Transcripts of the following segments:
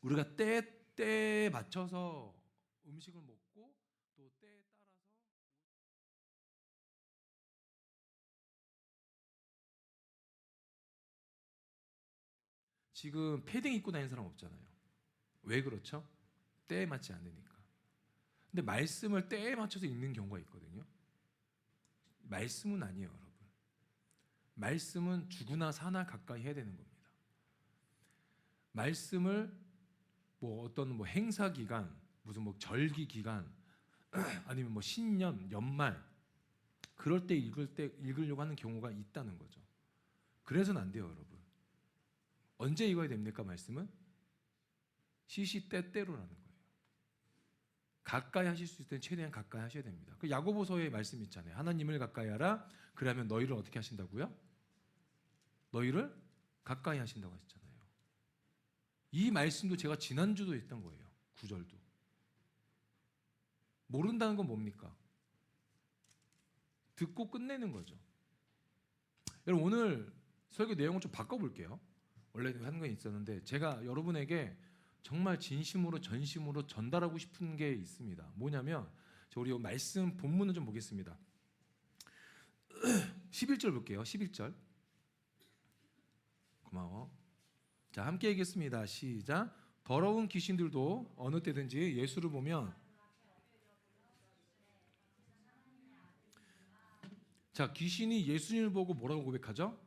우리가 때에 맞춰서 음식을 먹고 또 때에 따라서 지금 패딩 입고 다니는 사람 없잖아요. 왜 그렇죠? 때에 맞지 않으니까. 근데 말씀을 때에 맞춰서 읽는 경우가 있거든요. 말씀은 아니에요, 여러분. 말씀은 죽으나 사나 가까이 해야 되는 겁니다. 말씀을 뭐 어떤 뭐 행사 기간, 무슨 뭐 절기 기간, 아니면 뭐 신년, 연말 그럴 때 읽으려고 하는 경우가 있다는 거죠. 그래서는 안 돼요, 여러분. 언제 읽어야 됩니까, 말씀은? 시시때때로라는 거예요. 가까이 하실 수 있을 때는 최대한 가까이 하셔야 됩니다. 그 야고보서의 말씀 있잖아요. 하나님을 가까이 하라. 그러면 너희를 어떻게 하신다고요? 너희를 가까이 하신다고 하셨잖아요. 이 말씀도 제가 지난주도 했던 거예요. 9절도. 모른다는 건 뭡니까? 듣고 끝내는 거죠. 여러분 오늘 설교 내용을 좀 바꿔볼게요. 원래 하는 건 있었는데 제가 여러분에게 정말 진심으로 전심으로 전달하고 싶은 게 있습니다. 뭐냐면 우리 말씀 본문을 좀 보겠습니다. 11절 볼게요. 11절. 고마워. 자, 함께 읽겠습니다. 시작. 더러운 귀신들도 어느 때든지 예수를 보면 자, 귀신이 예수님을 보고 뭐라고 고백하죠?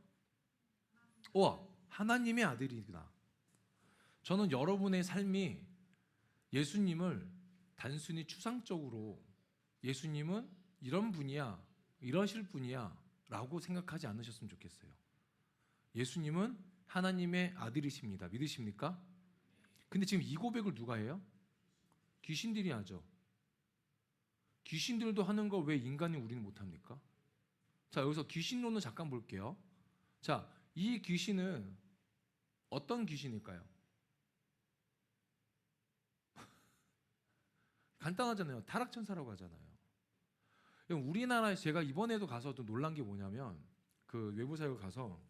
하나님의 아들이구나. 저는 여러분의 삶이 예수님을 단순히 추상적으로 예수님은 이런 분이야, 이러실 분이야 라고 생각하지 않으셨으면 좋겠어요. 예수님은 하나님의 아들이십니다. 믿으십니까? 근데 지금 이 고백을 누가 해요? 귀신들이 하죠. 귀신들도 하는 거 왜 인간이 우리는 못합니까? 자, 여기서 귀신론을 잠깐 볼게요. 자, 이 귀신은 어떤 귀신일까요? 간단하잖아요. 타락천사라고 하잖아요. 우리나라에 제가 이번에도 가서 또 놀란 게 뭐냐면 그 외부사역 가서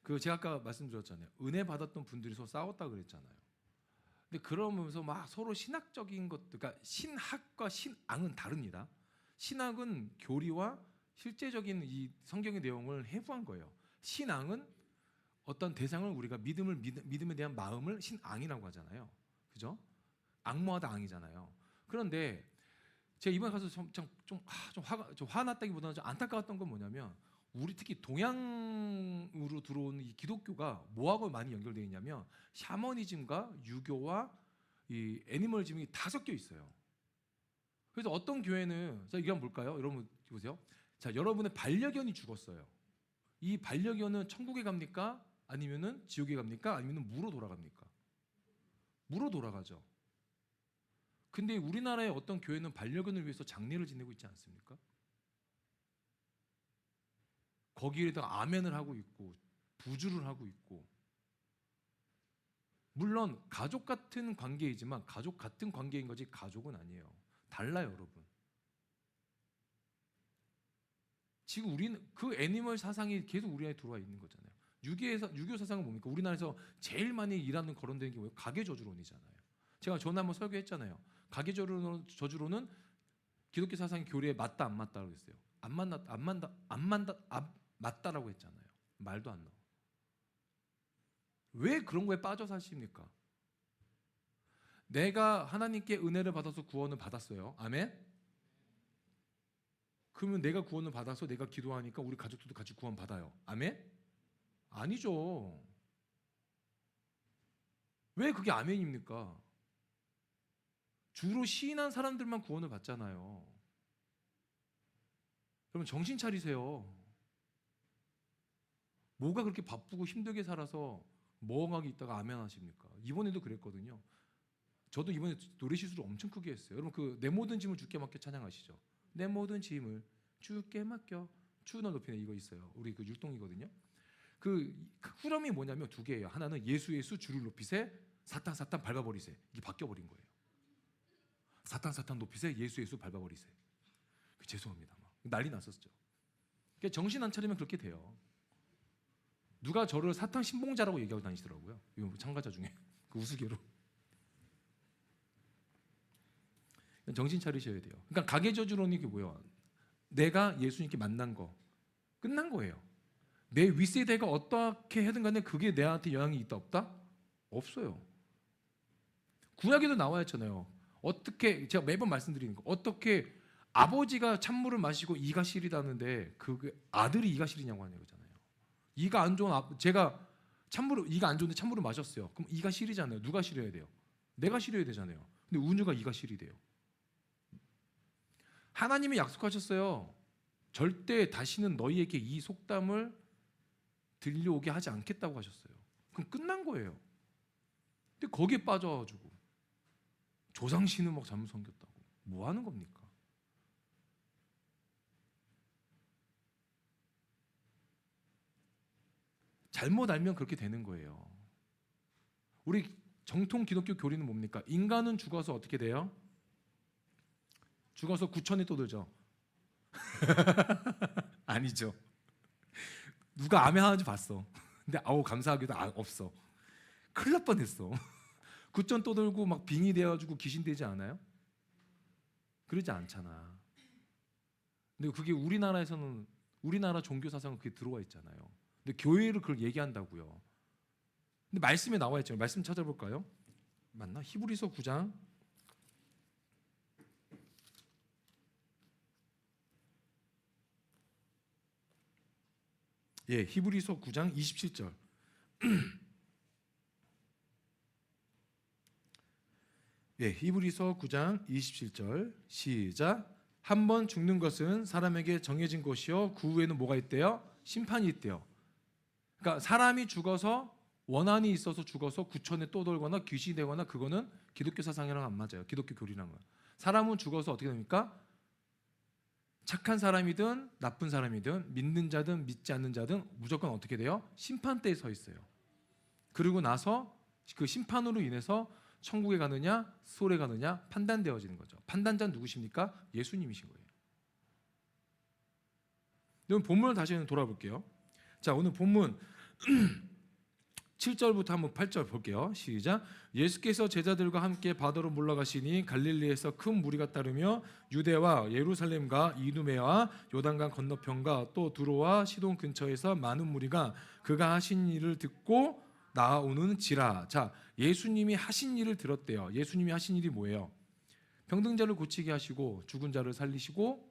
그 제가 아까 말씀드렸잖아요. 은혜 받았던 분들이 서로 싸웠다 그랬잖아요. 근데 그러면서 막 서로 신학적인 것, 그러니까 신학과 신앙은 다릅니다. 신학은 교리와 실제적인 이 성경의 내용을 해부한 거예요. 신앙은 어떤 대상을 우리가 믿음에 대한 마음을 신앙이라고 하잖아요. 그죠? 악모하다 앙이잖아요. 그런데 제가 이번에 가서 좀 화났다기보다는 좀 안타까웠던 건 뭐냐면 우리 특히 동양으로 들어온 이 기독교가 뭐하고 많이 연결되어 있냐면 샤머니즘과 유교와 이 애니멀즘이 다 섞여 있어요. 그래서 어떤 교회는 자 이게 한번 볼까요? 여러분 보세요. 자 여러분의 반려견이 죽었어요. 이 반려견은 천국에 갑니까? 아니면은 지옥에 갑니까? 아니면은 무로 돌아갑니까? 무로 돌아가죠. 근데 우리나라의 어떤 교회는 반려견을 위해서 장례를 지내고 있지 않습니까? 거기에다가 아멘을 하고 있고 부주를 하고 있고 물론 가족 같은 관계이지만 가족 같은 관계인 거지 가족은 아니에요. 달라요, 여러분. 지금 우리는 그 애니멀 사상이 계속 우리 안에 들어와 있는 거잖아요. 유교 사상은 뭡니까? 우리나라에서 제일 많이 일하는 거론되는 게 뭐예요? 가계 저주론이잖아요. 제가 전에 한번 설교했잖아요. 가계 저주론은 기독교 사상의 교리에 맞다 안 맞다고 했어요. 맞다라고 했잖아요. 말도 안 나와. 왜 그런 거에 빠져 사십니까? 내가 하나님께 은혜를 받아서 구원을 받았어요. 아멘? 그러면 내가 구원을 받아서 내가 기도하니까 우리 가족들도 같이 구원 받아요. 아멘? 아니죠. 왜 그게 아멘입니까? 주로 시인한 사람들만 구원을 받잖아요. 여러분 정신 차리세요. 뭐가 그렇게 바쁘고 힘들게 살아서 멍하게 있다가 아멘 하십니까? 이번에도 그랬거든요. 저도 이번에 노래 실수를 엄청 크게 했어요. 여러분 그 내 모든 짐을 주께 맡겨 찬양하시죠. 내 모든 짐을 주께 맡겨 주는 높이네 이거 있어요. 우리 그 율동이거든요. 그 흐름이 뭐냐면 두 개예요. 하나는 예수 예수 주를 높이세 사탄 사탄 밟아버리세 이게 바뀌어버린 거예요. 사탄 사탄 높이세 예수 예수 밟아버리세. 죄송합니다. 막 난리 났었죠. 그러니까 정신 안 차리면 그렇게 돼요. 누가 저를 사탄 신봉자라고 얘기하고 다니시더라고요. 이거 참가자 중에 그 우스개로. 정신 차리셔야 돼요. 그러니까 가계 저주론이 이게 뭐예요? 내가 예수님께 만난 거 끝난 거예요. 내 윗세대가 어떻게 하든 간에 그게 내한테 영향이 있다 없다? 없어요. 구약에도 나와 있잖아요. 어떻게 제가 매번 말씀드리는 거 어떻게 아버지가 찬물을 마시고 이가 시리다는데 그 아들이 이가 시리냐고 하는 거잖아요. 이가 안 좋은 제가 찬물을 이가 안 좋은데 찬물을 마셨어요. 그럼 이가 시리잖아요. 누가 시려야 돼요? 내가 시려야 되잖아요. 근데 운유가 이가 시리대요. 하나님이 약속하셨어요. 절대 다시는 너희에게 이 속담을 들려오게 하지 않겠다고 하셨어요. 그럼 끝난 거예요. 근데 거기에 빠져가지고 조상 신을 막 잘못 섬겼다고 뭐 하는 겁니까? 잘못 알면 그렇게 되는 거예요. 우리 정통 기독교 교리는 뭡니까? 인간은 죽어서 어떻게 돼요? 죽어서 구천에 떠들죠. 아니죠. 누가 아멘 하는지 봤어. 근데 아우 감사하게도 없어. 큰일 날 뻔했어. 구천 떠들고 막 빙의 되어가지고 귀신 되지 않아요? 그러지 않잖아. 근데 그게 우리나라에서는 우리나라 종교 사상은 그게 들어와 있잖아요. 근데 교회를 그걸 얘기한다고요. 근데 말씀에 나와 있잖아요. 말씀 찾아볼까요? 맞나? 히브리서 9장. 예, 히브리서 9장 27절. 예, 히브리서 9장 27절. 시작. 한 번 죽는 것은 사람에게 정해진 것이요 그 후에는 뭐가 있대요? 심판이 있대요. 그러니까 사람이 죽어서 원한이 있어서 죽어서 구천에 떠돌거나 귀신이 되거나 그거는 기독교 사상이랑 안 맞아요. 기독교 교리랑은. 사람은 죽어서 어떻게 됩니까? 착한 사람이든 나쁜 사람이든 믿는 자든 믿지 않는 자든 무조건 어떻게 돼요? 심판대에 서 있어요. 그리고 나서 그 심판으로 인해서 천국에 가느냐 수월에 가느냐 판단되어지는 거죠. 판단자는 누구십니까? 예수님이신 거예요. 오늘 본문을 다시 돌아볼게요. 자, 오늘 본문 7절부터 한번 8절 볼게요. 시작. 예수께서 제자들과 함께 바다로 물러가시니 갈릴리에서 큰 무리가 따르며 유대와 예루살렘과 이두메와 요단강 건너편과 또 두로와 시돈 근처에서 많은 무리가 그가 하신 일을 듣고 나아오는지라. 자, 예수님이 하신 일을 들었대요. 예수님이 하신 일이 뭐예요? 병든 자를 고치게 하시고 죽은 자를 살리시고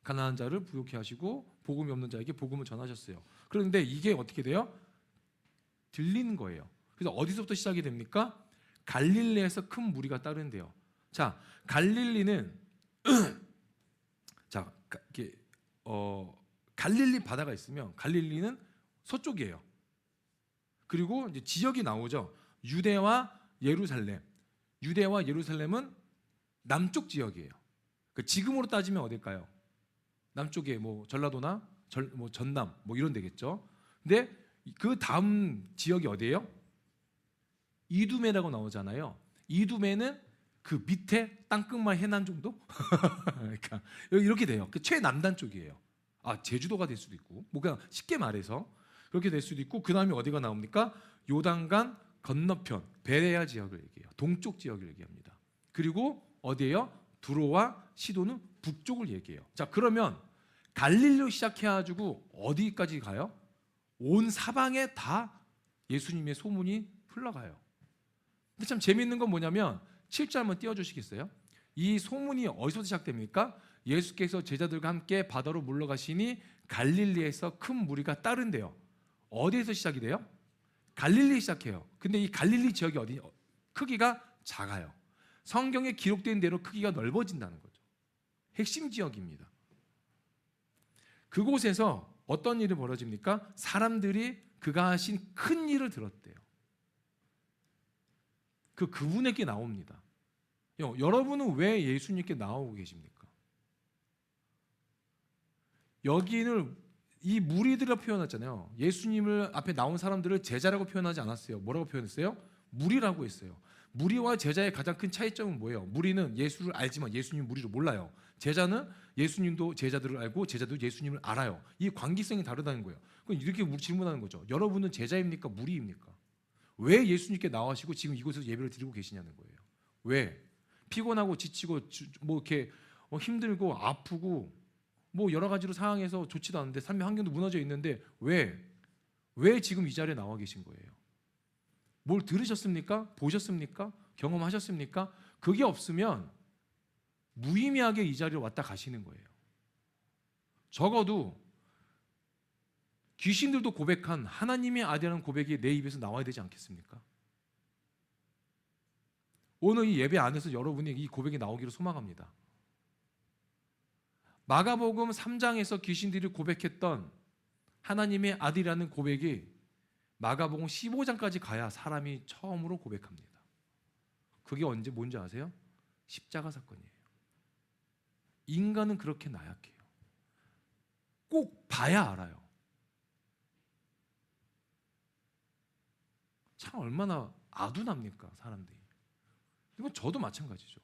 가난한 자를 부욕케 하시고 복음이 없는 자에게 복음을 전하셨어요. 그런데 이게 어떻게 돼요? 들리는 거예요. 그래서 어디서부터 시작이 됩니까? 갈릴리에서 큰 무리가 따른대요. 자, 갈릴리는 자, 이게 갈릴리 바다가 있으면 갈릴리는 서쪽이에요. 그리고 이제 지역이 나오죠. 유대와 예루살렘. 유대와 예루살렘은 남쪽 지역이에요. 그 지금으로 따지면 어딜까요? 남쪽에 뭐 전라도나 뭐 전남 뭐 이런 데겠죠. 근데 그 다음 지역이 어디예요? 이두메라고 나오잖아요. 이두메는 그 밑에 땅끝만 해남 정도? 그러니까 이렇게 돼요. 그 최남단 쪽이에요. 아, 제주도가 될 수도 있고, 뭐 그냥 쉽게 말해서 그렇게 될 수도 있고, 그 다음에 어디가 나옵니까? 요단강 건너편 베레아 지역을 얘기해요. 동쪽 지역을 얘기합니다. 그리고 어디예요? 두로와 시도는 북쪽을 얘기해요. 자, 그러면 갈릴리로 시작해가지고 어디까지 가요? 온 사방에 다 예수님의 소문이 흘러가요. 근데 참 재미있는 건 뭐냐면 7절 한번 띄워주시겠어요? 이 소문이 어디서 시작됩니까? 예수께서 제자들과 함께 바다로 물러가시니 갈릴리에서 큰 무리가 따른대요. 어디에서 시작이 돼요? 갈릴리 시작해요. 근데 이 갈릴리 지역이 어디? 크기가 작아요. 성경에 기록된 대로 크기가 넓어진다는 거죠. 핵심 지역입니다. 그곳에서 어떤 일이 벌어집니까? 사람들이 그가 하신 큰 일을 들었대요. 그분에게 나옵니다. 여러분은 왜 예수님께 나오고 계십니까? 여기는 이 무리들을 표현했잖아요. 예수님을 앞에 나온 사람들을 제자라고 표현하지 않았어요. 뭐라고 표현했어요? 무리라고 했어요. 무리와 제자의 가장 큰 차이점은 뭐예요? 무리는 예수를 알지만 예수님 무리를 몰라요. 제자는 예수님도 제자들을 알고 제자도 예수님을 알아요. 이 관계성이 다르다는 거예요. 그럼 이렇게 질문하는 거죠. 여러분은 제자입니까? 무리입니까? 왜 예수님께 나와시고 지금 이곳에서 예배를 드리고 계시냐는 거예요. 왜? 피곤하고 지치고 뭐 이렇게 힘들고 아프고 뭐 여러 가지로 상황에서 좋지도 않은데 삶의 환경도 무너져 있는데 왜 지금 이 자리에 나와 계신 거예요? 뭘 들으셨습니까? 보셨습니까? 경험하셨습니까? 그게 없으면 무의미하게 이 자리에 왔다 가시는 거예요. 적어도 귀신들도 고백한 하나님의 아들이라는 고백이 내 입에서 나와야 되지 않겠습니까? 오늘 이 예배 안에서 여러분이 이 고백이 나오기를 소망합니다. 마가복음 3장에서 귀신들이 고백했던 하나님의 아들이라는 고백이 마가복음 15장까지 가야 사람이 처음으로 고백합니다. 그게 언제 뭔지 아세요? 십자가 사건이에요. 인간은 그렇게 나약해요. 꼭 봐야 알아요. 참 얼마나 아둔합니까 사람들이. 이건 저도 마찬가지죠.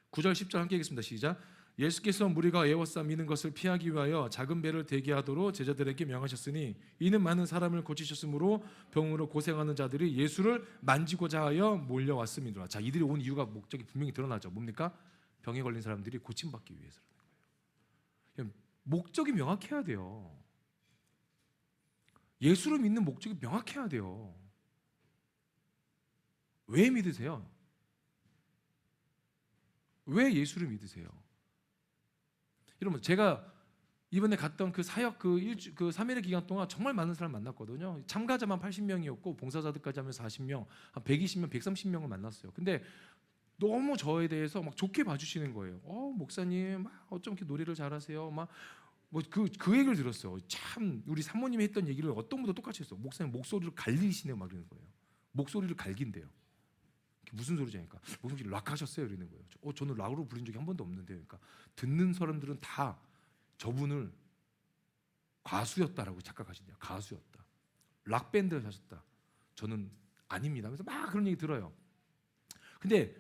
구절 10절 함께 읽겠습니다. 시작. 예수께서 무리가 에워싸 미는 것을 피하기 위하여 작은 배를 대기하도록 제자들에게 명하셨으니 이는 많은 사람을 고치셨으므로 병으로 고생하는 자들이 예수를 만지고자 하여 몰려왔음이더라. 자, 이들이 온 이유가 목적이 분명히 드러나죠. 뭡니까? 병에 걸린 사람들이 고침받기 위해서라는 거예요. 목적이 명확해야 돼요. 예수를 믿는 목적이 명확해야 돼요. 왜 믿으세요? 왜 예수를 믿으세요? 여러분, 제가 이번에 갔던 그 사역 그 3일의 기간 동안 정말 많은 사람 만났거든요. 참가자만 80명이었고 봉사자들까지 하면 40명, 한 120명, 130명을 만났어요. 근데 너무 저에 대해서 막 좋게 봐주시는 거예요. 목사님, 막 어쩜 이렇게 노래를 잘하세요? 막 뭐 그 얘기를 들었어요. 참 우리 사모님이 했던 얘기를 어떤 분도 똑같이 했어. 목사님 목소리를 갈리시네요, 막 이러는 거예요. 목소리를 갈긴대요. 무슨 소리지 하니까 목소리 락 하셨어요? 이러는 거예요. 저는 락으로 부른 적이 한 번도 없는데, 그러니까 듣는 사람들은 다 저분을 가수였다라고 착각하신대요. 가수였다. 락 밴드를 하셨다. 저는 아닙니다. 그래서 막 그런 얘기 들어요. 근데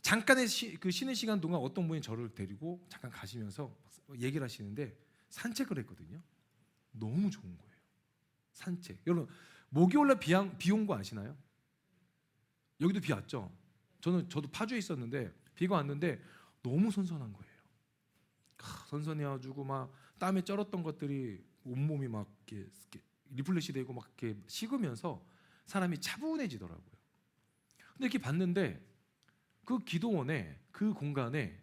잠깐의 그 쉬는 시간 동안 어떤 분이 저를 데리고 잠깐 가시면서 얘기를 하시는데 산책을 했거든요. 너무 좋은 거예요. 산책. 여러분 목요일날 비 온 거 아시나요? 여기도 비 왔죠. 저도 파주에 있었는데 비가 왔는데 너무 선선한 거예요. 선선해가지고 막 땀에 쩔었던 것들이 온몸이 막 이렇게 리플레시 되고 막 이렇게 식으면서 사람이 차분해지더라고요. 근데 이렇게 봤는데 그 기도원에 그 공간에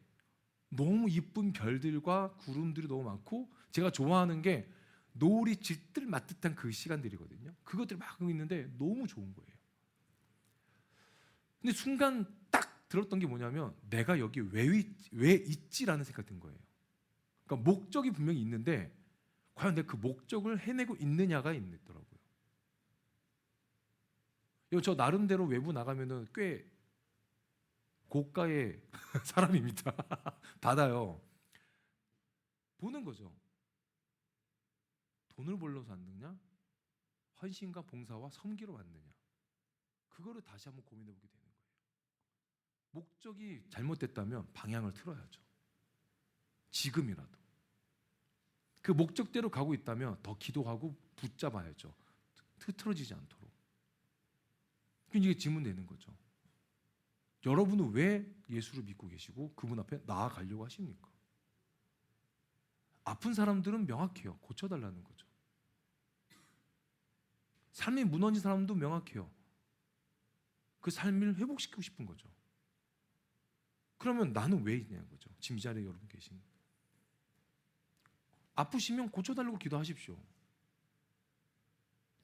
너무 이쁜 별들과 구름들이 너무 많고 제가 좋아하는 게 노을이 질들 맞듯한 그 시간들이거든요. 그것들이 막 있는데 너무 좋은 거예요. 근데 순간 딱 들었던 게 뭐냐면 내가 여기 왜 있지라는 생각이 든 거예요. 그러니까 목적이 분명히 있는데 과연 내가 그 목적을 해내고 있느냐가 있더라고요. 저 나름대로 외부 나가면은 꽤 고가의 사람입니다. 받아요. 보는 거죠. 돈을 벌러서 왔느냐? 헌신과 봉사와 섬기러 왔느냐? 그거를 다시 한번 고민해 보게 되는 거예요. 목적이 잘못됐다면 방향을 틀어야죠. 지금이라도. 그 목적대로 가고 있다면 더 기도하고 붙잡아야죠. 흐트러지지 않도록. 이게 질문되는 거죠. 여러분은 왜 예수를 믿고 계시고 그분 앞에 나아가려고 하십니까? 아픈 사람들은 명확해요. 고쳐달라는 거죠. 삶이 무너진 사람도 명확해요. 그 삶을 회복시키고 싶은 거죠. 그러면 나는 왜 있냐는 거죠. 지금 이 자리에 여러분 계신. 아프시면 고쳐달라고 기도하십시오.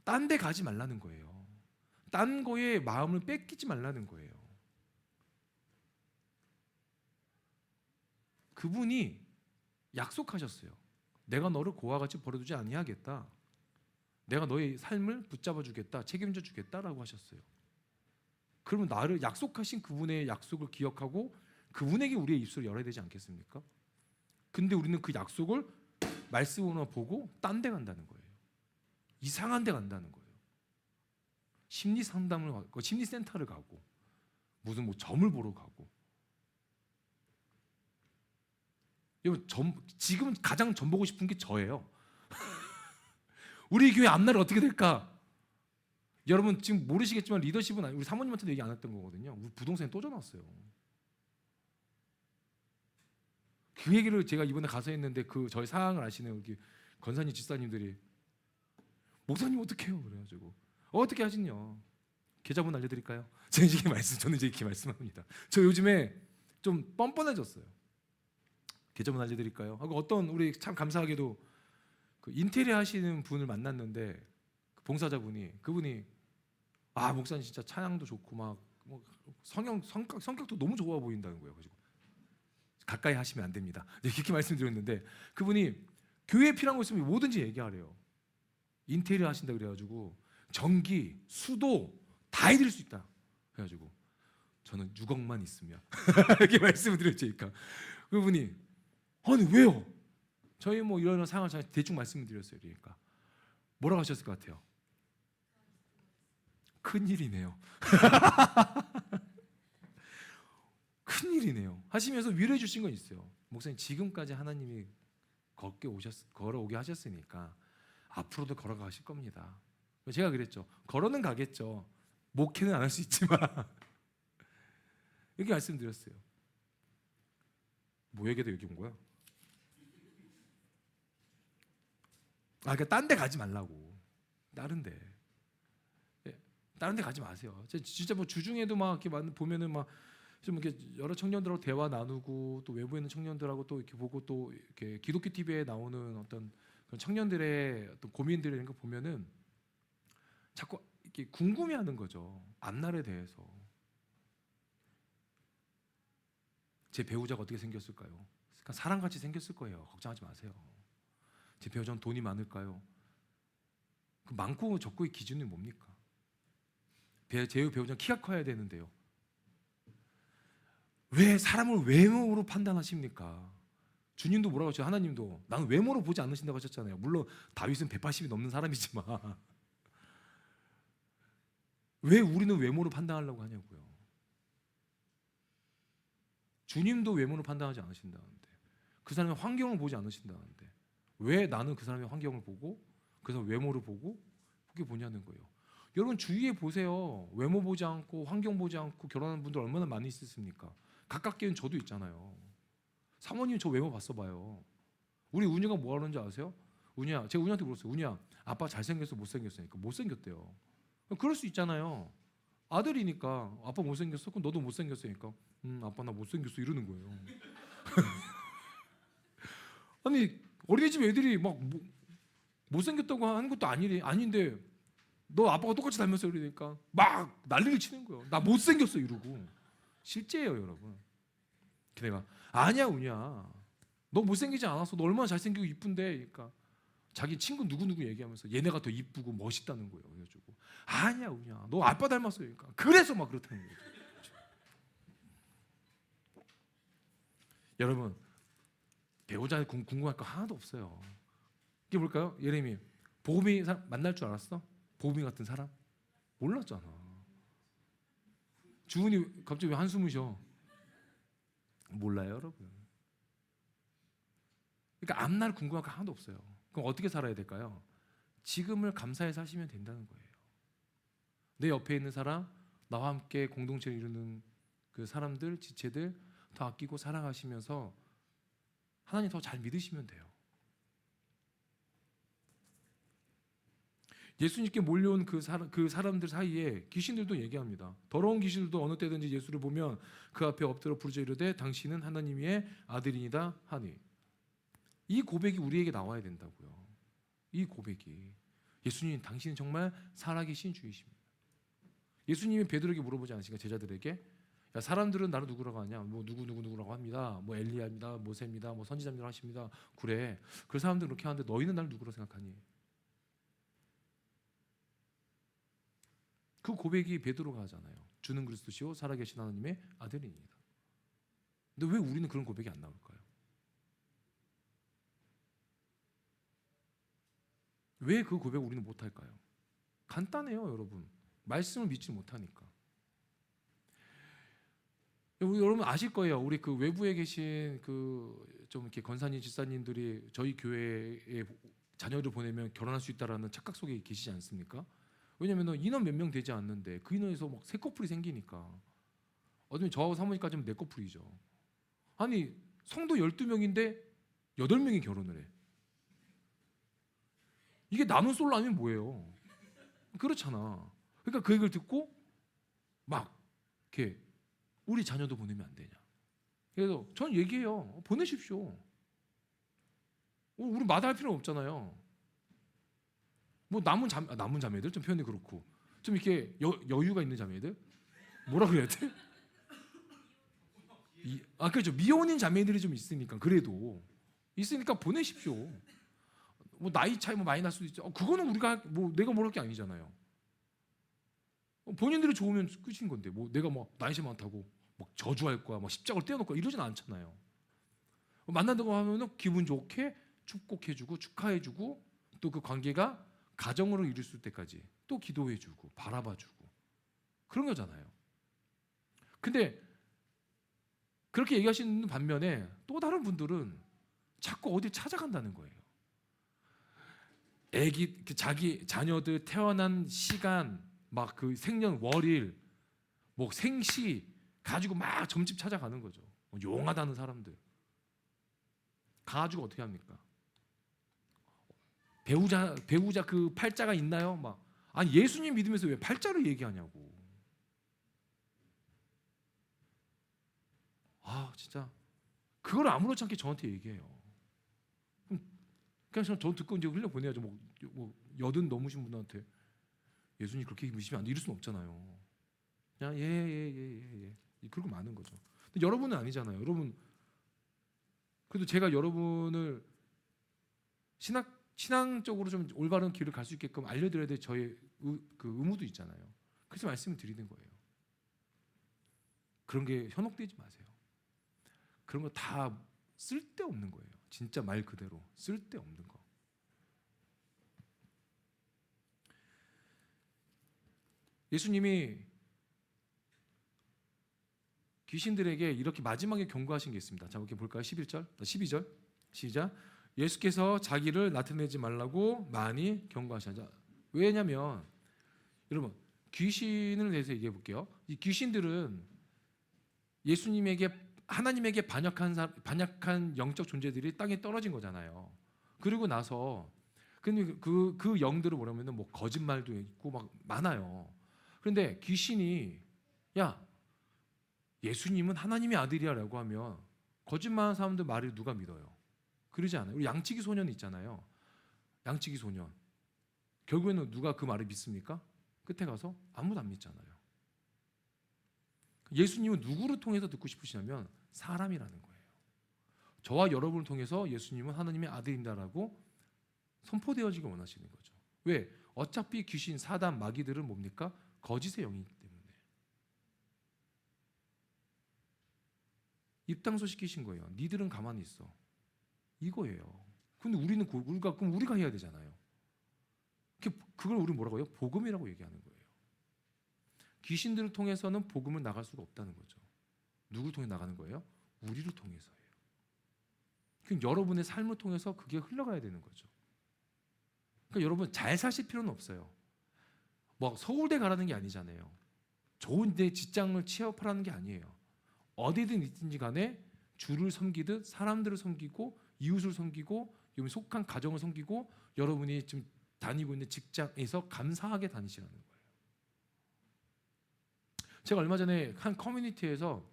딴 데 가지 말라는 거예요. 딴 거에 마음을 뺏기지 말라는 거예요. 그분이 약속하셨어요. 내가 너를 고와 같이 버려두지 아니하겠다. 내가 너의 삶을 붙잡아 주겠다. 책임져 주겠다라고 하셨어요. 그러면 나를 약속하신 그분의 약속을 기억하고 그분에게 우리의 입술을 열어야 되지 않겠습니까? 근데 우리는 그 약속을 말씀으로 보고 딴 데 간다는 거예요. 이상한 데 간다는 거예요. 심리 상담을 가고 심리센터를 가고 무슨 점을 보러 가고 여러분, 지금 가장 전 보고 싶은 게 저예요. 우리 교회 앞날이 어떻게 될까? 여러분 지금 모르시겠지만 리더십은 우리 사모님한테도 얘기 안 했던 거거든요. 우리 부동산에 또 전화 왔어요. 그 얘기를 제가 이번에 가서 했는데 그 저희 상황을 아시는 여기 권사님 집사님들이 목사님 어떡해요? 그래가지고 어떻게 하시냐? 계좌번호 알려드릴까요? 저는 이렇게 말씀합니다. 저 요즘에 좀 뻔뻔해졌어요. 계좌번호 알려드릴까요? 하고 어떤 우리 참 감사하게도 그 인테리어 하시는 분을 만났는데 그 봉사자분이 그분이 목사님 진짜 찬양도 좋고 뭐 성격도 너무 좋아 보인다는 거예요. 가지고 가까이 하시면 안 됩니다. 이렇게 말씀드렸는데 그분이 교회에 필요한 거 있으면 뭐든지 얘기하래요. 인테리어 하신다 그래가지고 전기, 수도 다 해드릴 수 있다. 그래가지고 저는 6억만 있으면 이렇게 말씀을 드렸으니까 그분이 아니 왜요? 저희 뭐 이런 상황을 대충 말씀을 드렸어요. 그러니까 뭐라고 하셨을 것 같아요? 큰일이네요. 큰일이네요. 하시면서 위로해 주신 건 있어요. 목사님 지금까지 하나님이 걸어오게 하셨으니까 앞으로도 걸어가실 겁니다. 제가 그랬죠. 걸어는 가겠죠. 목회는 안 할 수 있지만 이렇게 말씀드렸어요. 뭐 얘기도 여기 온 거야? 그러니까 딴 데 가지 말라고. 다른 데. 다른 데 가지 마세요. 진짜 뭐 주중에도 막 이렇게 보면은 막 좀 이렇게 여러 청년들하고 대화 나누고 또 외부에 있는 청년들하고 또 이렇게 보고 또 이렇게 기독교 TV에 나오는 어떤 그런 청년들의 어떤 고민들 이런 거 보면은 자꾸 이렇게 궁금해하는 거죠. 앞날에 대해서. 제 배우자가 어떻게 생겼을까요? 그러니까 사람같이 생겼을 거예요. 걱정하지 마세요. 제 배우자는 돈이 많을까요? 그 많고 적고의 기준이 뭡니까? 제 배우자는 키가 커야 되는데요. 왜 사람을 외모로 판단하십니까? 주님도 뭐라고 하죠? 하나님도 나는 외모로 보지 않으신다고 하셨잖아요. 물론 다윗은 180이 넘는 사람이지만 왜 우리는 외모로 판단하려고 하냐고요. 주님도 외모로 판단하지 않으신다는데 그 사람의 환경을 보지 않으신다는데 왜 나는 그 사람의 환경을 보고 그 사람 외모를 보고 그게 뭐냐는 거예요. 여러분 주위에 보세요. 외모 보지 않고 환경 보지 않고 결혼하는 분들 얼마나 많이 있습니까? 가깝게는 저도 있잖아요. 사모님 저 외모 봤어 봐요. 우리 운이가 뭐 하는지 아세요? 운이야, 제가 운이한테 물었어요. 운이야, 아빠 잘생겼어 못생겼으니까 못생겼대요. 그럴 수 있잖아요. 아들이니까 아빠 못생겼어? 그럼 너도 못생겼으니까 아빠 나 못생겼어 이러는 거예요. 아니 어린이집 애들이 막 못생겼다고 하는 것도 아닌데 너 아빠가 똑같이 닮았어 이러니까 막 난리를 치는 거예요. 나 못생겼어 이러고. 실제예요 여러분. 내가 아니야 운이야 너 못생기지 않았어. 너 얼마나 잘생기고 이쁜데. 그러니까 자기 친구 누구누구 얘기하면서 얘네가 더 이쁘고 멋있다는 거예요. 그래가지고 아니야 운이야 너 아빠 닮았어. 그러니까 그래서 막 그렇다는 거죠. 여러분 배우자 궁금할 거 하나도 없어요. 이게 뭘까요? 예레미 보금이 만날 줄 알았어? 보금이 같은 사람? 몰랐잖아. 주은이 갑자기 왜 한숨을 쉬어? 몰라요 여러분. 그러니까 앞날 궁금할 거 하나도 없어요. 그럼 어떻게 살아야 될까요? 지금을 감사해 사시면 된다는 거예요. 내 옆에 있는 사람, 나와 함께 공동체를 이루는 그 사람들, 지체들 더 아끼고 사랑하시면서 하나님 더 잘 믿으시면 돼요. 예수님께 몰려온 그 사람들 사이에 귀신들도 얘기합니다. 더러운 귀신들도 어느 때든지 예수를 보면 그 앞에 엎드려 부르짖어 이르되 당신은 하나님의 아들이니다 하니. 이 고백이 우리에게 나와야 된다고요. 이 고백이 예수님 당신은 정말 살아계신 주이십니다. 예수님이 베드로에게 물어보지 않으신가 제자들에게 야, 사람들은 나를 누구라고 하냐? 뭐 누구라고 합니다. 뭐 엘리야입니다. 모세입니다. 뭐 선지자입니다 하십니다. 그래. 그 사람들 그렇게 하는데 너희는 나를 누구라고 생각하니? 그 고백이 베드로가 하잖아요. 주는 그리스도시요 살아계신 하나님의 아들이니이다. 근데 왜 우리는 그런 고백이 안 나올까요? 왜 그 고백을 우리는 못할까요? 간단해요 여러분. 말씀을 믿지 못하니까. 여러분 아실 거예요. 우리 그 외부에 계신 그 좀 이렇게 권사님, 집사님들이 저희 교회에 자녀를 보내면 결혼할 수 있다라는 착각 속에 계시지 않습니까? 왜냐면 인원 몇 명 되지 않는데 그 인원에서 막 세 커플이 생기니까 어쩌면 저하고 사모님까지는 네 커플이죠. 아니 성도 12명인데 8명이 결혼을 해. 이게 남은 솔로 아니면 뭐예요? 그렇잖아. 그러니까 그 얘기를 듣고 막 이렇게 우리 자녀도 보내면 안 되냐. 그래서 전 얘기해요. 보내십시오. 우리 마다할 필요는 없잖아요. 뭐 남은 자매들 좀 표현이 그렇고 좀 이렇게 여유가 있는 자매들 뭐라 그래야 돼? 그렇죠. 미혼인 자매들이 좀 있으니까 그래도 있으니까 보내십시오. 뭐 나이 차이 뭐 많이 날 수도 있죠. 그거는 우리가 뭐 내가 뭘 할 게 아니잖아요. 본인들이 좋으면 끝인 건데 뭐 내가 뭐 나이 차이 많다고 막 저주할 거야, 막 십자가를 떼어놓을 거야 이러진 않잖아요. 만난다고 하면은 기분 좋게 축복해주고 축하해주고 또 그 관계가 가정으로 이룰 때까지 또 기도해주고 바라봐주고 그런 거잖아요. 근데 그렇게 얘기하시는 반면에 또 다른 분들은 자꾸 어디 찾아간다는 거예요. 자기 자녀들 태어난 시간, 막 그 생년월일, 뭐 생시 가지고 막 점집 찾아가는 거죠. 용하다는 사람들. 가가지고 어떻게 합니까? 배우자 그 팔자가 있나요? 막 아니 예수님 믿으면서 왜 팔자를 얘기하냐고. 진짜 그걸 아무렇지 않게 저한테 얘기해요. 그냥 저 듣고 이제 흘려 보내야죠. 뭐 여든 넘으신 분한테 예수님 그렇게 믿으시면 안 돼. 이럴 수는 없잖아요. 그냥 예. 그러고 마는 거죠. 근데 여러분은 아니잖아요. 여러분 그래도 제가 여러분을 신앙적으로 좀 올바른 길을 갈 수 있게끔 알려드려야 될 저의 그 의무도 있잖아요. 그래서 말씀을 드리는 거예요. 그런 게 현혹되지 마세요. 그런 거 다 쓸데없는 거예요. 진짜 말 그대로 쓸데없는 거. 예수님이 귀신들에게 이렇게 마지막에 경고하신 게 있습니다. 자, 이렇게 볼까요? 11절, 12절 시작. 예수께서 자기를 나타내지 말라고 많이 경고하시자. 왜냐면 여러분 귀신을 대해서 얘기해 볼게요. 이 귀신들은 예수님에게 하나님에게 반역한 영적 존재들이 땅에 떨어진 거잖아요. 그리고 나서 근데 그 영들을 뭐냐면은 뭐 거짓말도 있고 막 많아요. 그런데 귀신이 야 예수님은 하나님의 아들이야라고 하면 거짓말하는 사람들 말을 누가 믿어요? 그러지 않아요. 우리 양치기 소년 있잖아요. 양치기 소년. 결국에는 누가 그 말을 믿습니까? 끝에 가서 아무도 안 믿잖아요. 예수님은 누구를 통해서 듣고 싶으시냐면 사람이라는 거예요. 저와 여러분을 통해서 예수님은 하나님의 아들입니다라고 선포되어지기 원하시는 거죠. 왜? 어차피 귀신, 사단, 마귀들은 뭡니까? 거짓의 영이기 때문에. 입당소 시키신 거예요. 니들은 가만히 있어. 이거예요. 근데 그럼 우리가 해야 되잖아요. 그걸 우리 뭐라고 해요? 복음이라고 얘기하는 거예요. 귀신들을 통해서는 복음을 나갈 수가 없다는 거죠. 누구를 통해 나가는 거예요? 우리를 통해서예요. 그럼 여러분의 삶을 통해서 그게 흘러가야 되는 거죠. 그러니까 여러분 잘 사실 필요는 없어요. 뭐 서울대 가라는 게 아니잖아요. 좋은 데 직장을 취업하라는 게 아니에요. 어디든 있든지 간에 주를 섬기듯 사람들을 섬기고 이웃을 섬기고 여러분 속한 가정을 섬기고 여러분이 지금 다니고 있는 직장에서 감사하게 다니시라는 거예요. 제가 얼마 전에 한 커뮤니티에서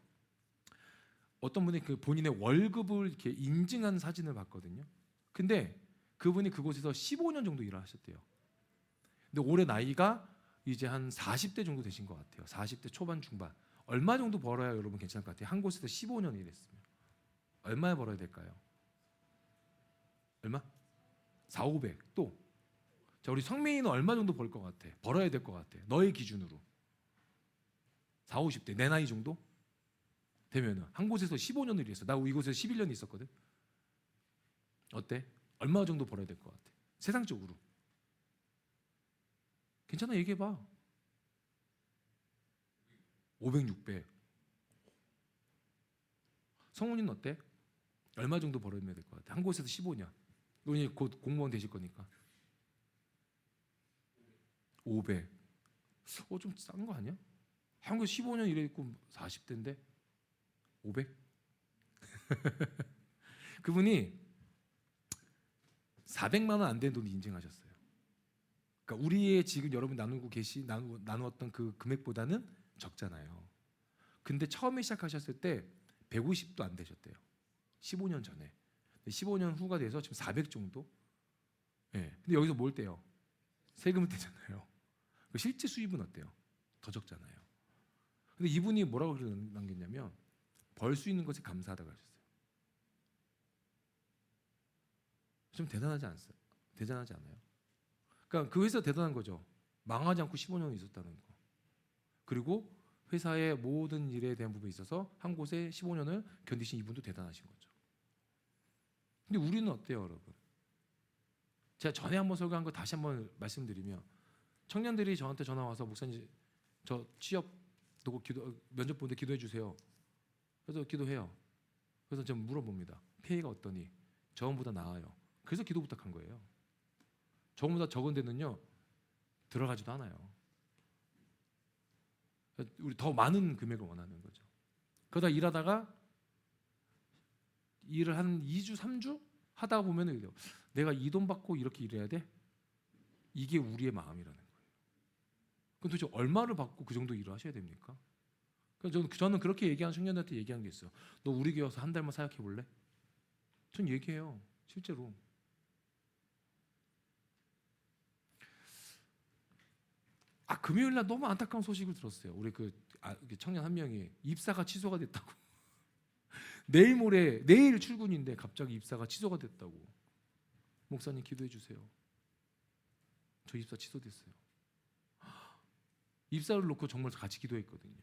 어떤 분이 그 본인의 월급을 이렇게 인증한 사진을 봤거든요. 근데 그분이 그곳에서 15년 정도 일을 하셨대요. 근데 올해 나이가 이제 한 40대 정도 되신 것 같아요. 40대 초반 중반. 얼마 정도 벌어야 여러분 괜찮을 것 같아요? 한 곳에서 15년 일했으면 얼마에 벌어야 될까요? 얼마? 4, 500. 또 자, 우리 성민이는 얼마 정도 벌 것 같아? 벌어야 될 것 같아. 너의 기준으로 4, 50대 내 나이 정도 되면은 한 곳에서 15년을 일했어. 나 이곳에서 11년 있었거든. 어때? 얼마 정도 벌어야 될 것 같아? 세상적으로 괜찮아 얘기해봐. 500, 600. 성훈이는 어때? 얼마 정도 벌어야 될 것 같아? 한 곳에서 15년. 이분이 곧 공무원 되실 거니까. 500. 좀 싼 거 아니야? 한국에 15년 일해 있고 40대인데 500? 그분이 400만 원 안 되는 돈을 인증하셨어요. 그러니까 우리의 지금 여러분 나누었던 그 금액보다는 적잖아요. 근데 처음에 시작하셨을 때 150도 안 되셨대요. 15년 전에. 15년 후가 돼서 지금 400 정도? 예. 근데 여기서 뭘 떼요? 세금을 떼잖아요. 실제 수입은 어때요? 더 적잖아요. 근데 이분이 뭐라고 남겼냐면 벌 수 있는 것에 감사하다고 하셨어요. 좀 대단하지 않아요? 그러니까 그 회사 대단한 거죠. 망하지 않고 15년 있었다는 거. 그리고 회사의 모든 일에 대한 부분에 있어서 한 곳에 15년을 견디신 이분도 대단하신 거죠. 근데 우리는 어때요, 여러분? 제가 전에 한번 설교한 거 다시 한번 말씀드리면 청년들이 저한테 전화 와서 목사님 저 취업 누구 면접 보는데 기도해 주세요. 그래서 기도해요. 그래서 제가 물어봅니다. 페이가 어떠니? 저번보다 나아요. 그래서 기도 부탁한 거예요. 저번보다 적은 데는요 들어가지도 않아요. 우리 더 많은 금액을 원하는 거죠. 그러다 일하다가 일을 한 2주, 3주 하다 보면은 내가 이 돈 받고 이렇게 일해야 돼? 이게 우리의 마음이라는 거예요. 그럼 도대체 얼마를 받고 그 정도 일을 하셔야 됩니까? 저는 그렇게 얘기하는 청년들한테 얘기한 게 있어요. 너 우리 교회 와서 한 달만 사역해 볼래? 전 얘기해요. 실제로. 금요일 날 너무 안타까운 소식을 들었어요. 우리 청년 한 명이 입사가 취소가 됐다고. 내일 출근인데 갑자기 입사가 취소가 됐다고. 목사님 기도해 주세요. 저 입사 취소됐어요. 입사를 놓고 정말 같이 기도했거든요.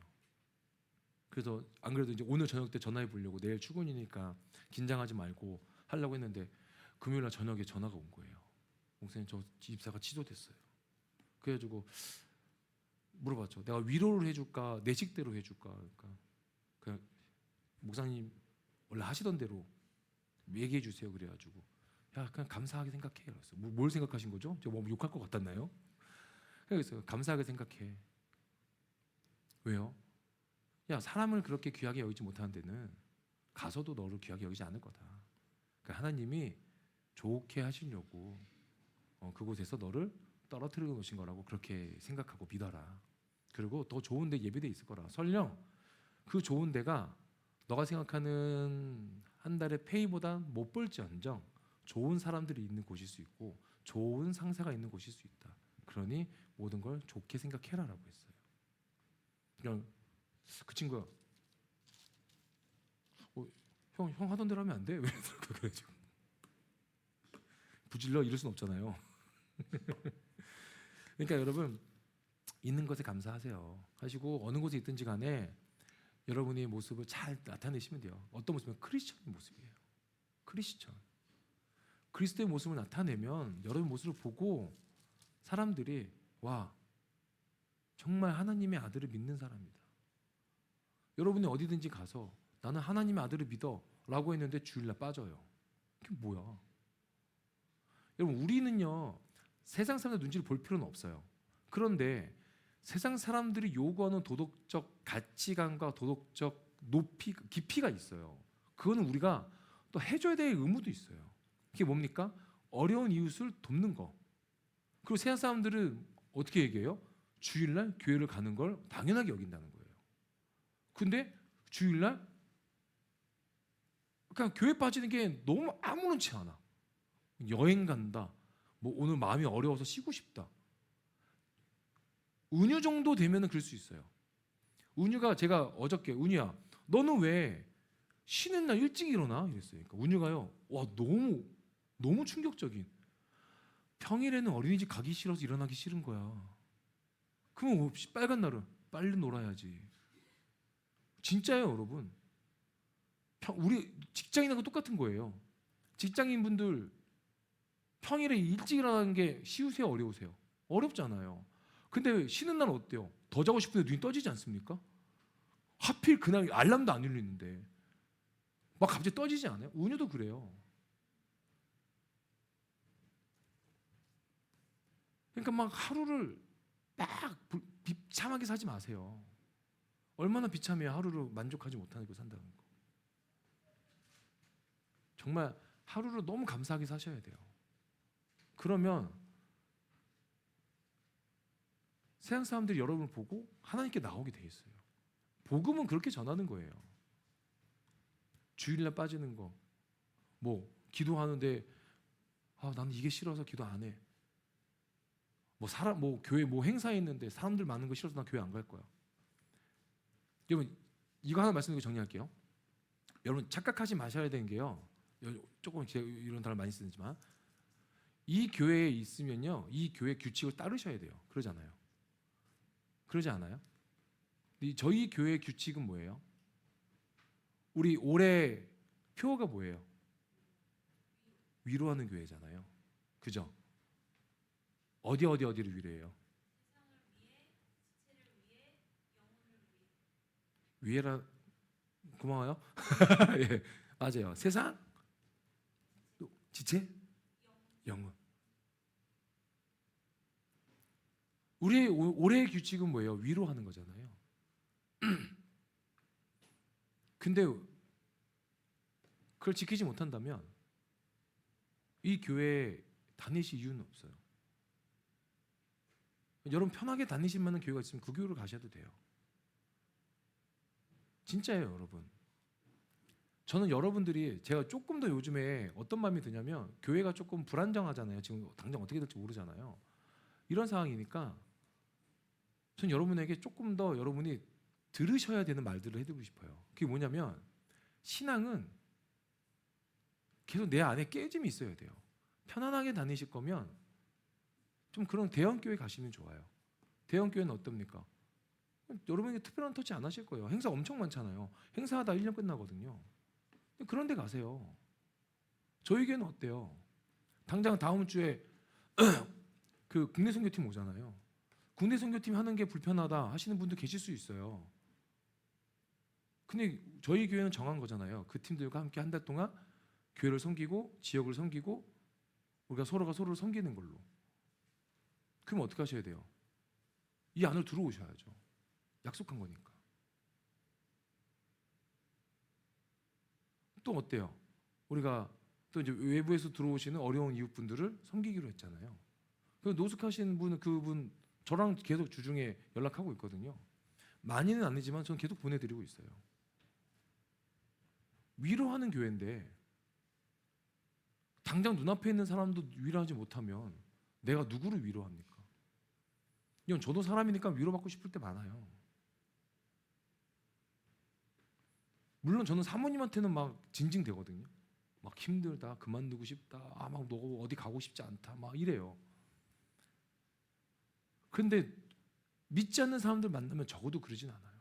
그래서 안 그래도 이제 오늘 저녁 때 전화해 보려고 내일 출근이니까 긴장하지 말고 하려고 했는데 금요일 날 저녁에 전화가 온 거예요. 목사님 저 입사가 취소됐어요. 그래가지고 물어봤죠. 내가 위로를 해줄까 내 식대로 해줄까. 그러니까 그냥 목사님 원래 하시던 대로 얘기해 주세요. 그래가지고 야 그냥 감사하게 생각해. 그랬어. 뭘 생각하신 거죠? 제가 뭐 욕할 것 같았나요? 그래서 감사하게 생각해. 왜요? 야 사람을 그렇게 귀하게 여기지 못하는 데는 가서도 너를 귀하게 여기지 않을 거다. 그러니까 하나님이 좋게 하시려고 그곳에서 너를 떨어뜨려 놓으신 거라고 그렇게 생각하고 믿어라. 그리고 더 좋은 데 예비돼 있을 거라. 설령 그 좋은 데가 너가 생각하는 한 달의 페이보다 못 벌지언정 좋은 사람들이 있는 곳일 수 있고 좋은 상사가 있는 곳일 수 있다. 그러니 모든 걸 좋게 생각해라라고 했어요. 그냥 그 친구가 형 하던 대로 하면 안 돼? 왜 그래가지고 부질러 이럴 순 없잖아요. 그러니까 여러분 있는 것에 감사하세요. 하시고 어느 곳에 있든지 간에 여러분의 모습을 잘 나타내시면 돼요. 어떤 모습이면 크리스천의 모습이에요. 크리스천. 그리스도의 모습을 나타내면 여러분 모습을 보고 사람들이 와 정말 하나님의 아들을 믿는 사람이다. 여러분이 어디든지 가서 나는 하나님의 아들을 믿어 라고 했는데 주일날 빠져요. 그게 뭐야? 여러분 우리는요 세상 사람들 눈치를 볼 필요는 없어요. 그런데 세상 사람들이 요구하는 도덕적 가치관과 도덕적 깊이가 있어요. 그거는 우리가 또 해줘야 될 의무도 있어요. 그게 뭡니까? 어려운 이웃을 돕는 거. 그리고 세상 사람들은 어떻게 얘기해요? 주일날 교회를 가는 걸 당연하게 여긴다는 거예요. 근데 주일날 그냥 교회 빠지는 게 너무 아무렇지 않아. 여행 간다. 뭐 오늘 마음이 어려워서 쉬고 싶다. 은유 정도 되면은 그럴 수 있어요. 은유가 제가 어저께 은유야, 너는 왜 쉬는 날 일찍 일어나? 이랬어요. 그러니까 은유가요, 와 너무 충격적인. 평일에는 어린이집 가기 싫어서 일어나기 싫은 거야. 그러면 빨간 날은 빨리 놀아야지. 진짜예요, 여러분. 우리 직장인하고 똑같은 거예요. 직장인분들 평일에 일찍 일어나는 게 쉬우세요, 어려우세요? 어렵잖아요. 근데 쉬는 날은 어때요? 더 자고 싶은데 눈이 떠지지 않습니까? 하필 그날 알람도 안 울리는데 막 갑자기 떠지지 않아요? 은유도 그래요. 그러니까 막 하루를 막 비참하게 사지 마세요. 얼마나 비참해야 하루를 만족하지 못하고 산다는 거. 정말 하루를 너무 감사하게 사셔야 돼요. 그러면 세상 사람들이 여러분을 보고 하나님께 나오게 돼 있어요. 복음은 그렇게 전하는 거예요. 주일날 빠지는 거, 뭐 기도하는데 나는 이게 싫어서 기도 안 해. 뭐 교회 뭐 행사에 있는데 사람들 많은 거 싫어서 나 교회 안 갈 거야. 여러분 이거 하나 말씀드리고 정리할게요. 여러분 착각하지 마셔야 되는 게요. 조금 제가 이런 단어 많이 쓰지만 이 교회에 있으면요, 이 교회 규칙을 따르셔야 돼요. 그러잖아요. 그러지 않아요? 저희 교회 규칙은 뭐예요? 우리 올해 표어가 뭐예요? 위로하는 교회잖아요. 그죠? 어디를 위로해요? 위에라 고마워요. 예, 맞아요. 세상, 지체, 영혼. 우리의 올해의 규칙은 뭐예요? 위로하는 거잖아요. 근데 그걸 지키지 못한다면 이 교회에 다니실 이유는 없어요. 여러분 편하게 다니실 만한 교회가 있으면 그 교회로 가셔도 돼요. 진짜예요, 여러분. 저는 여러분들이 제가 조금 더 요즘에 어떤 마음이 드냐면 교회가 조금 불안정하잖아요. 지금 당장 어떻게 될지 모르잖아요. 이런 상황이니까 전 여러분에게 조금 더 여러분이 들으셔야 되는 말들을 해드리고 싶어요. 그게 뭐냐면 신앙은 계속 내 안에 깨짐이 있어야 돼요. 편안하게 다니실 거면 좀 그런 대형 교회 가시면 좋아요. 대형 교회는 어떻습니까? 여러분에게 특별한 터치 안 하실 거예요. 행사 엄청 많잖아요. 행사하다 1년 끝나거든요. 그런 데 가세요. 저희 교회는 어때요? 당장 다음 주에 그 국내 선교팀 오잖아요. 국내 선교팀 하는 게 불편하다 하시는 분도 계실 수 있어요. 근데 저희 교회는 정한 거잖아요. 그 팀들과 함께 한 달 동안 교회를 섬기고 지역을 섬기고 우리가 서로가 서로를 섬기는 걸로. 그럼 어떻게 하셔야 돼요? 이 안으로 들어오셔야죠. 약속한 거니까. 또 어때요? 우리가 또 이제 외부에서 들어오시는 어려운 이웃분들을 섬기기로 했잖아요. 그 노숙하시는 분은 그분 저랑 계속 주중에 연락하고 있거든요. 많이는 아니지만 저는 계속 보내드리고 있어요. 위로하는 교회인데 당장 눈앞에 있는 사람도 위로하지 못하면 내가 누구를 위로합니까? 이건 저도 사람이니까 위로받고 싶을 때 많아요. 물론 저는 사모님한테는 막 징징대거든요. 막 힘들다, 그만두고 싶다, 막 너 어디 가고 싶지 않다, 막 이래요. 근데 믿지 않는 사람들 만나면 적어도 그러진 않아요.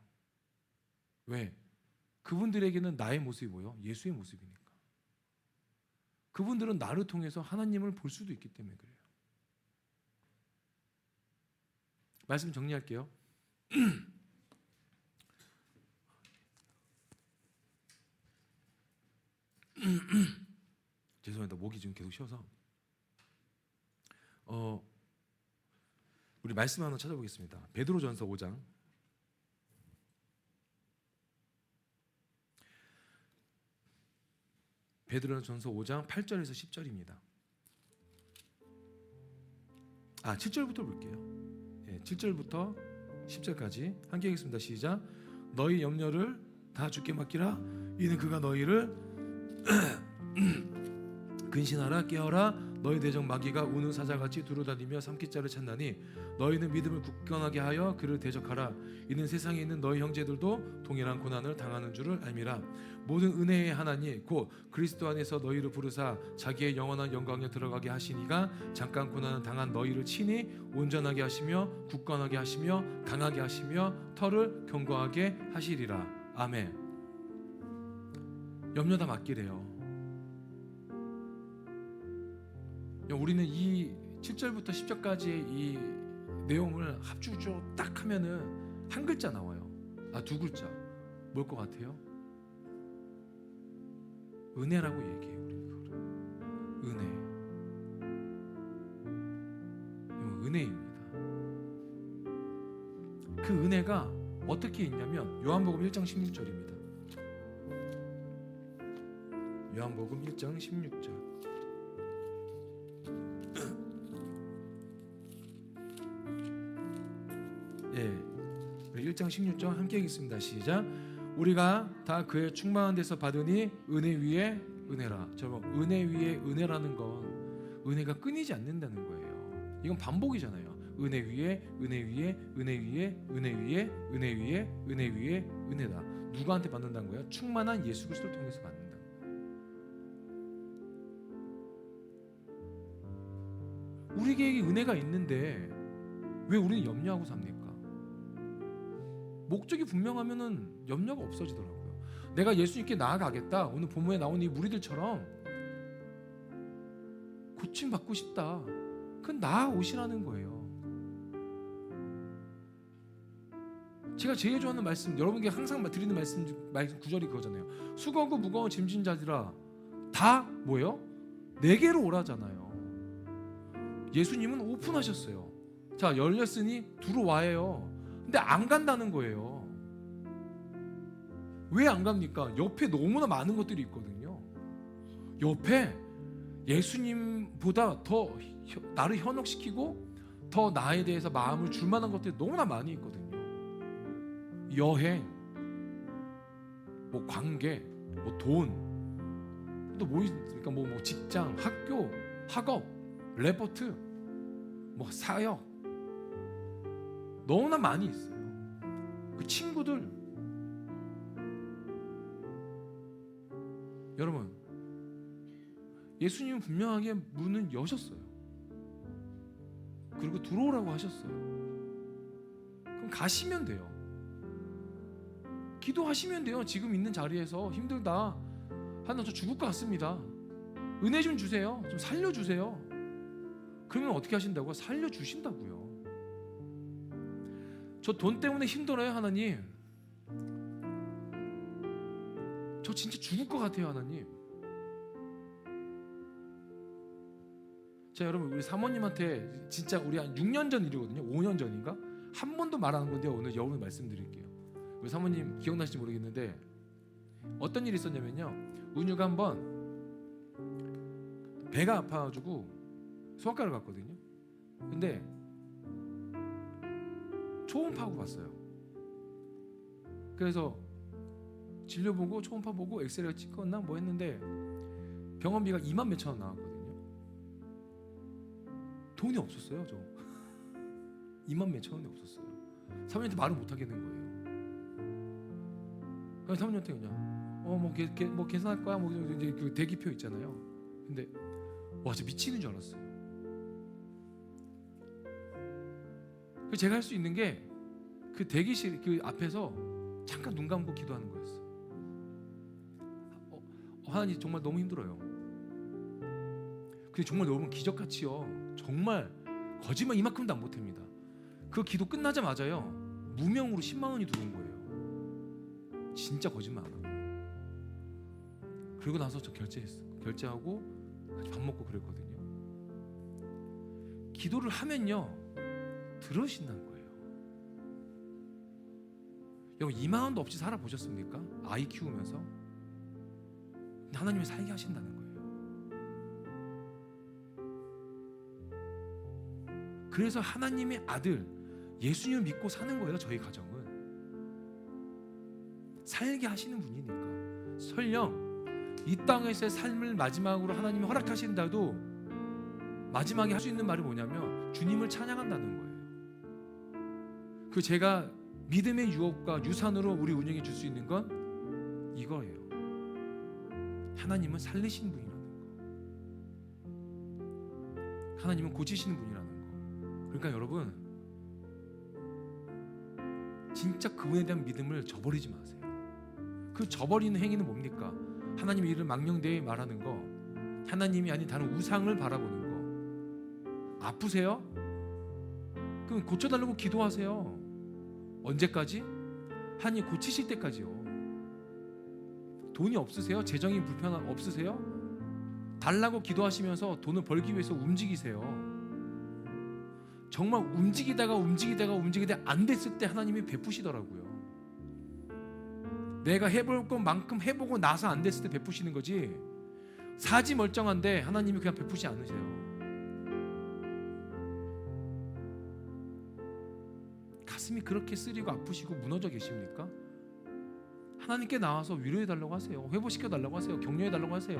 왜? 그분들에게는 나의 모습이 뭐예요? 예수의 모습이니까. 그분들은 나를 통해서 하나님을 볼 수도 있기 때문에 그래요. 말씀 정리할게요. 죄송합니다. 목이 지금 계속 쉬어서. 우리 말씀 하나 찾아보겠습니다. 베드로전서 5장. 베드로전서 5장 8절에서 10절입니다. 7절부터 볼게요. 7절부터 10절까지 함께 읽겠습니다. 시작. 너희 염려를 다 주께 맡기라. 이는 그가 너희를 근신하라 깨어라. 너희 대적 마귀가 우는 사자같이 두루다니며 삼킬 자를 찾나니 너희는 믿음을 굳건하게 하여 그를 대적하라. 이는 세상에 있는 너희 형제들도 동일한 고난을 당하는 줄을 알미라. 모든 은혜의 하나님 곧 그리스도 안에서 너희를 부르사 자기의 영원한 영광에 들어가게 하시니가 잠깐 고난을 당한 너희를 친히 온전하게 하시며 굳건하게 하시며 강하게 하시며 털을 견고하게 하시리라. 아멘. 염려 다 맡기래요. 우리는 이 7절부터 10절까지의 이 내용을 합주죠 딱 하면은 한 글자 나와요. 두 글자. 뭘 것 같아요? 은혜라고 얘기해요. 우리 은혜. 은혜입니다. 그 은혜가 어떻게 있냐면 요한복음 1장 16절입니다. 요한복음 1장 16절. 예, 1장 16절 함께 읽겠습니다. 시작. 우리가 다 그의 충만한 데서 받으니 은혜 위에 은혜라. 저거 은혜 위에 은혜라는 건 은혜가 끊이지 않는다는 거예요. 이건 반복이잖아요. 은혜 위에 은혜 위에 은혜 위에 은혜 위에 은혜 위에 은혜 위에 은혜다. 누구한테 받는다는 거예요? 충만한 예수 그리스도를 통해서 받는다. 우리에게 은혜가 있는데 왜 우리는 염려하고 삽니까? 목적이 분명하면은 염려가 없어지더라고요. 내가 예수님께 나아가겠다. 오늘 본문에 나온 이 무리들처럼 고침 받고 싶다. 그건 나아오시라는 거예요. 제가 제일 좋아하는 말씀, 여러분께 항상 드리는 말씀 구절이 그거잖아요. 수고하고 무거운 짐진 자들아 다 뭐예요? 내게로 오라잖아요. 예수님은 오픈하셨어요. 자, 열렸으니 들어와요. 근데 안 간다는 거예요. 왜 안 갑니까? 옆에 너무나 많은 것들이 있거든요. 옆에 예수님보다 더 나를 현혹시키고 더 나에 대해서 마음을 줄 만한 것들이 너무나 많이 있거든요. 여행, 뭐 관계, 뭐 돈, 또 뭐 있습니까? 뭐 직장, 학교, 학업, 레포트, 뭐 사역, 너무나 많이 있어요. 그 친구들. 여러분, 예수님은 분명하게 문은 여셨어요. 그리고 들어오라고 하셨어요. 그럼 가시면 돼요. 기도하시면 돼요. 지금 있는 자리에서 힘들다. 하나님 저 죽을 것 같습니다. 은혜 좀 주세요. 좀 살려주세요. 그러면 어떻게 하신다고요? 살려주신다고요. 저 돈 때문에 힘들어요, 하나님. 저 진짜 죽을 것 같아요, 하나님. 자, 여러분, 우리 사모님한테 진짜 우리 한 6년 전 일이거든요. 5년 전인가? 한 번도 말 안 한 건데 오늘 여러분 말씀드릴게요. 우리 사모님 기억나실지 모르겠는데 어떤 일이 있었냐면요. 은유가 한번 배가 아파가지고 소아과를 갔거든요. 근데 초음파하고 봤어요. 그래서 진료 보고 초음파 보고 엑스레이 찍었나 뭐 했는데 병원비가 2만 몇천 원 나왔거든요. 돈이 없었어요. 저 2만 몇천 원이 없었어요. 사모님한테 말을 못 하겠는 거예요. 그래서 사모님한테 그냥 뭐 계산할 거야 뭐 이제 그 대기표 있잖아요. 근데 와 진짜 미치는 줄 알았어요. 그 제가 할 수 있는 게 그 대기실 그 앞에서 잠깐 눈 감고 기도하는 거였어요. 하나님 정말 너무 힘들어요. 근데 정말 여러분 기적같이요. 정말 거짓말 이만큼도 안 못합니다. 그 기도 끝나자마자요. 무명으로 10만 원이 들어온 거예요. 진짜 거짓말 안 하고. 그리고 나서 저 결제하고 같이 밥 먹고 그랬거든요. 기도를 하면요. 들으신다는 거예요. 여러분 2만 원도 없이 살아보셨습니까? 아이 키우면서? 하나님이 살게 하신다는 거예요. 그래서 하나님의 아들 예수님을 믿고 사는 거예요. 저희 가정은 살게 하시는 분이니까. 설령 이 땅에서의 삶을 마지막으로 하나님이 허락하신다도 마지막에 할 수 있는 말이 뭐냐면 주님을 찬양한다는 거예요. 그 제가 믿음의 유업과 유산으로 우리 운영해 줄 수 있는 건 이거예요. 하나님은 살리시는 분이라는 거. 하나님은 고치시는 분이라는 거. 그러니까 여러분 진짜 그분에 대한 믿음을 저버리지 마세요. 그 저버리는 행위는 뭡니까? 하나님의 이름을 망령되이 말하는 거, 하나님이 아닌 다른 우상을 바라보는 거. 아프세요? 그럼 고쳐달라고 기도하세요. 언제까지? 하나님 고치실 때까지요. 돈이 없으세요? 재정이 불편한 없으세요? 달라고 기도하시면서 돈을 벌기 위해서 움직이세요. 정말 움직이다가 안 됐을 때 하나님이 베푸시더라고요. 내가 해볼 것만큼 해보고 나서 안 됐을 때 베푸시는 거지, 사지 멀쩡한데 하나님이 그냥 베푸지 않으세요. 가슴이 그렇게 쓰리고 아프시고 무너져 계십니까? 하나님께 나와서 위로해달라고 하세요. 회복시켜달라고 하세요. 격려해달라고 하세요.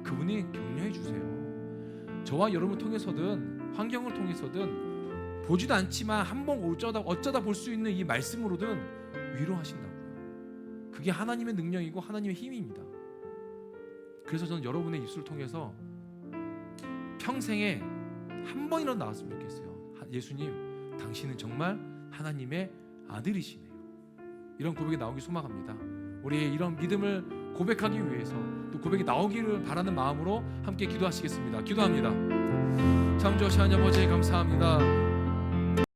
그분이 격려해 주세요. 저와 여러분을 통해서든 환경을 통해서든 보지도 않지만 한번 어쩌다 볼 수 있는 이 말씀으로든 위로하신다고요. 그게 하나님의 능력이고 하나님의 힘입니다. 그래서 저는 여러분의 입술을 통해서 평생에 한 번이라도 나왔으면 좋겠어요. 예수님, 당신은 정말 하나님의 아들이시네요. 이런 고백이 나오기 소망합니다. 우리의 이런 믿음을 고백하기 위해서, 또 고백이 나오기를 바라는 마음으로 함께 기도하시겠습니다. 기도합니다. 창조하신 하나님 아버지, 감사합니다.